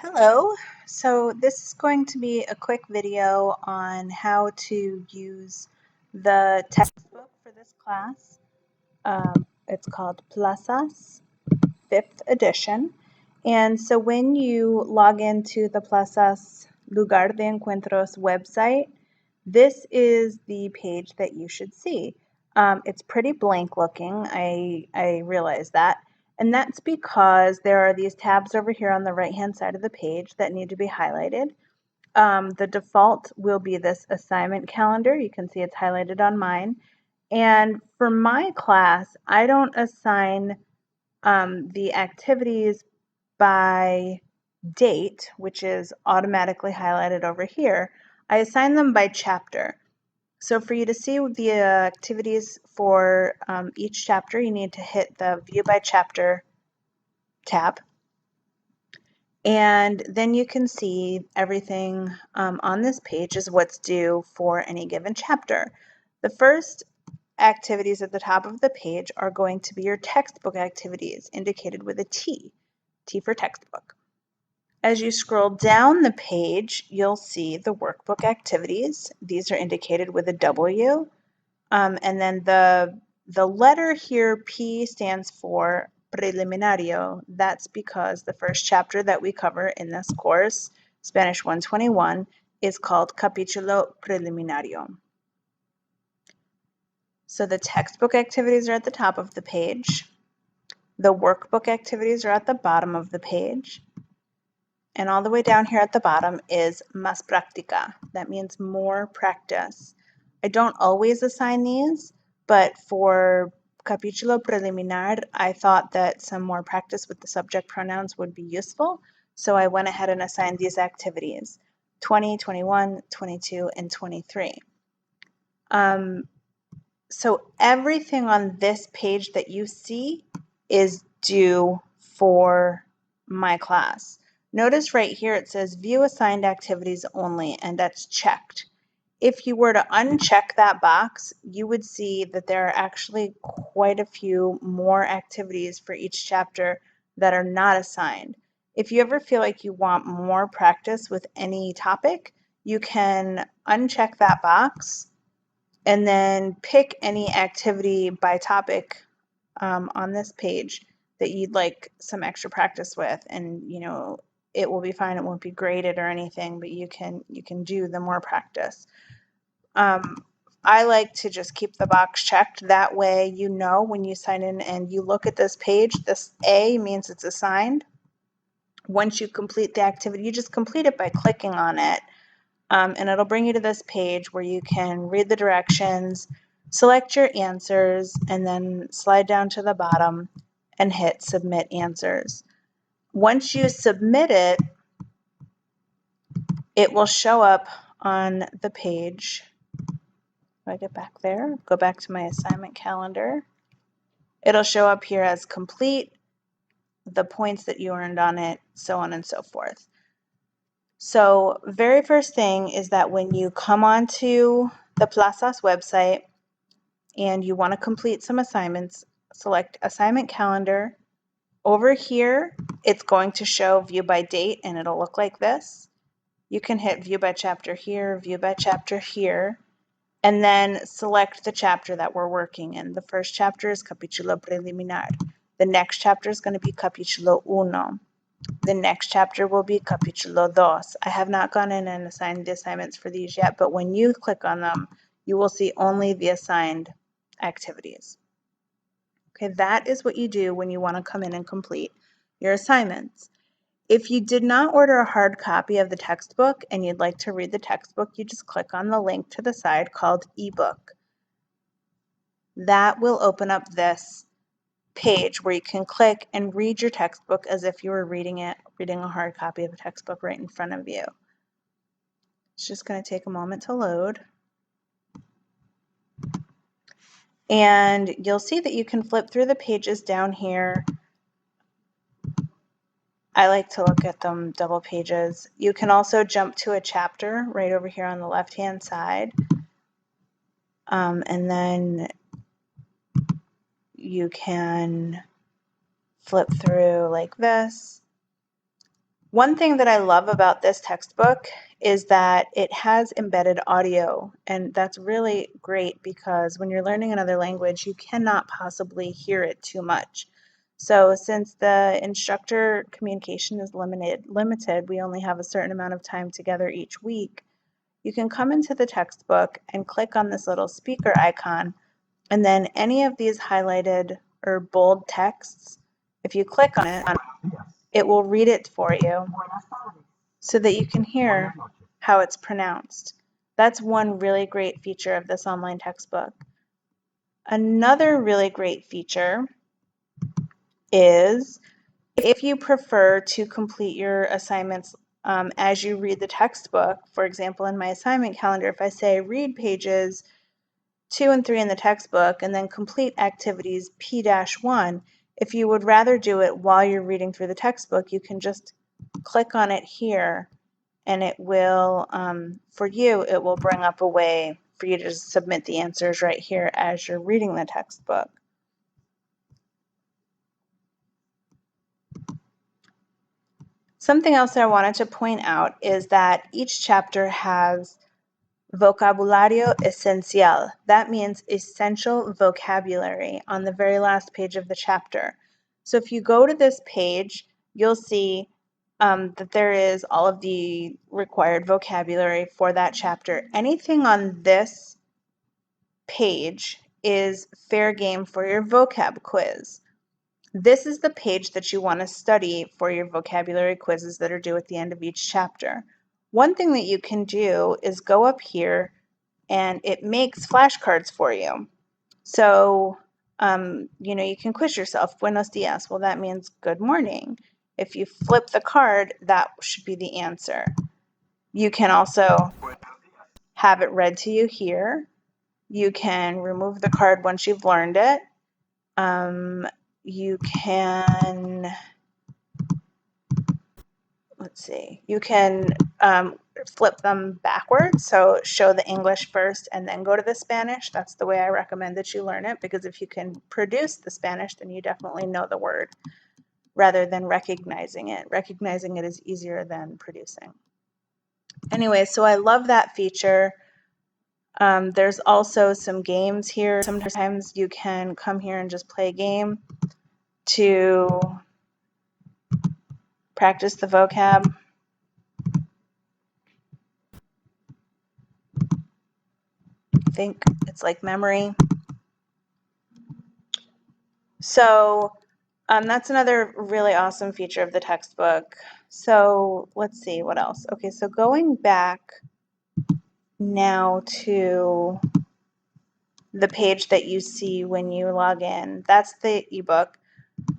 Hello, so this is going to be a quick video on how to use the textbook for this class. It's called Plazas, 5th edition. And so when you log into the Plazas Lugar de Encuentros website, this is the page that you should see. It's pretty blank looking, I realize that. And that's because there are these tabs over here on the right-hand side of the page that need to be highlighted. The default will be this assignment calendar. You can see it's highlighted on mine. And for my class, I don't assign the activities by date, which is automatically highlighted over here. I assign them by chapter. So for you to see the activities for each chapter, you need to hit the View by Chapter tab. And then you can see everything on this page is what's due for any given chapter. The first activities at the top of the page are going to be your textbook activities, indicated with a T for textbook. As you scroll down the page, you'll see the workbook activities. These are indicated with a W. And then the letter here, P, stands for preliminario. That's because the first chapter that we cover in this course, Spanish 121, is called Capítulo Preliminario. So the textbook activities are at the top of the page. The workbook activities are at the bottom of the page. And all the way down here at the bottom is más práctica. That means more practice. I don't always assign these, but for capítulo preliminar, I thought that some more practice with the subject pronouns would be useful. So I went ahead and assigned these activities, 20, 21, 22, and 23. So everything on this page that you see is due for my class. Notice right here it says view assigned activities only, and that's checked. If you were to uncheck that box, you would see that there are actually quite a few more activities for each chapter that are not assigned. If you ever feel like you want more practice with any topic, you can uncheck that box and then pick any activity by topic on this page that you'd like some extra practice with, and it will be fine. It won't be graded or anything, but you can do the more practice. I like to just keep the box checked. That way, when you sign in and you look at this page, this A means it's assigned. Once you complete the activity, you just complete it by clicking on it. And it'll bring you to this page where you can read the directions, select your answers, and then slide down to the bottom and hit Submit Answers. Once you submit it, it will show up on the page. If I get back there, go back to my assignment calendar. It'll show up here as complete, the points that you earned on it, so on and so forth. So very first thing is that when you come onto the Plazas website and you want to complete some assignments, select Assignment Calendar. Over here, it's going to show View by Date, and it'll look like this. You can hit View by Chapter here, View by Chapter here, and then select the chapter that we're working in. The first chapter is Capítulo Preliminar. The next chapter is going to be Capítulo Uno. The next chapter will be Capítulo Dos. I have not gone in and assigned the assignments for these yet, but when you click on them, you will see only the assigned activities. Okay, that is what you do when you want to come in and complete your assignments. If you did not order a hard copy of the textbook and you'd like to read the textbook, you just click on the link to the side called ebook. That will open up this page where you can click and read your textbook as if you were reading a hard copy of a textbook right in front of you. It's just going to take a moment to load. And you'll see that you can flip through the pages down here. I like to look at them double pages. You can also jump to a chapter right over here on the left-hand side. And then you can flip through like this. One thing that I love about this textbook is that it has embedded audio, and that's really great because when you're learning another language, you cannot possibly hear it too much. So since the instructor communication is limited, we only have a certain amount of time together each week, you can come into the textbook and click on this little speaker icon, and then any of these highlighted or bold texts, if you click on it will read it for you so that you can hear how it's pronounced. That's one really great feature of this online textbook. Another really great feature is if you prefer to complete your assignments as you read the textbook. For example, in my assignment calendar, if I say read pages 2 and 3 in the textbook and then complete activities P-1, if you would rather do it while you're reading through the textbook, you can just click on it here and it will, for you, it will bring up a way for you to submit the answers right here as you're reading the textbook. Something else I wanted to point out is that each chapter has vocabulario esencial. That means essential vocabulary on the very last page of the chapter. So if you go to this page, you'll see that there is all of the required vocabulary for that chapter. Anything on this page is fair game for your vocab quiz. This is the page that you want to study for your vocabulary quizzes that are due at the end of each chapter. One thing that you can do is go up here and it makes flashcards for you. So, you can quiz yourself. Buenos dias. Well, that means good morning. If you flip the card, that should be the answer. You can also have it read to you here. You can remove the card once you've learned it. You can, you can flip them backwards. So show the English first and then go to the Spanish. That's the way I recommend that you learn it, because if you can produce the Spanish, then you definitely know the word rather than recognizing it. Recognizing it is easier than producing. Anyway, so I love that feature. There's also some games here. Sometimes you can come here and just play a game to practice the vocab. I think it's like memory. So that's another really awesome feature of the textbook. So let's see what else. Okay, so going back now to the page that you see when you log in, that's the ebook.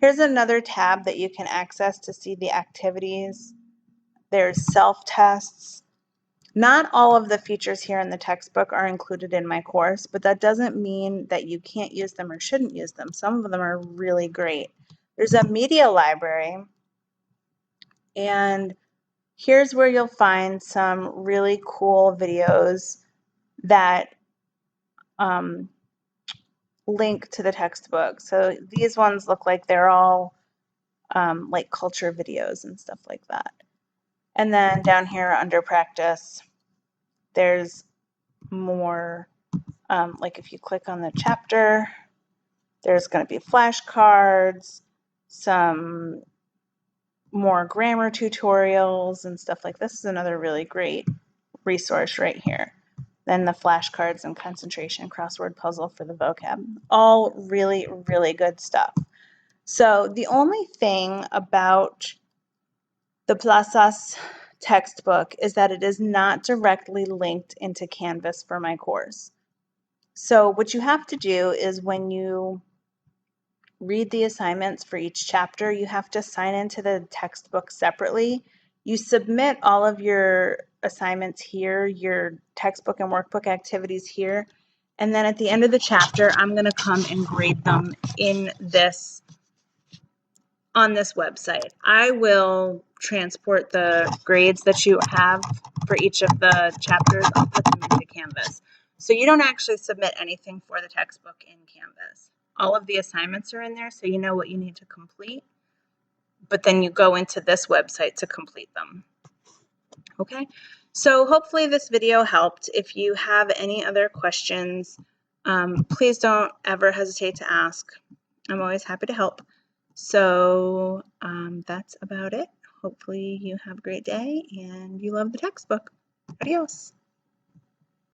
Here's another tab that you can access to see the activities. There's self-tests. Not all of the features here in the textbook are included in my course, but that doesn't mean that you can't use them or shouldn't use them. Some of them are really great. There's a media library, and here's where you'll find some really cool videos that link to the textbook. So these ones look like they're all like culture videos and stuff like that. And then down here under practice, there's more, like if you click on the chapter, there's going to be flashcards, some more grammar tutorials and stuff like this. Is another really great resource right here. Then the flashcards and concentration crossword puzzle for the vocab. All really, really good stuff. So the only thing about the Plazas textbook is that it is not directly linked into Canvas for my course. So what you have to do is when you read the assignments for each chapter, you have to sign into the textbook separately. You submit all of your assignments here, your textbook and workbook activities here, and then at the end of the chapter, I'm going to come and grade them on this website. I will transport the grades that you have for each of the chapters. I'll put them into Canvas. So you don't actually submit anything for the textbook in Canvas. All of the assignments are in there, so you know what you need to complete. but then you go into this website to complete them. Okay, so hopefully this video helped. If you have any other questions, please don't ever hesitate to ask. I'm always happy to help. So that's about it. Hopefully you have a great day and you love the textbook. Adios.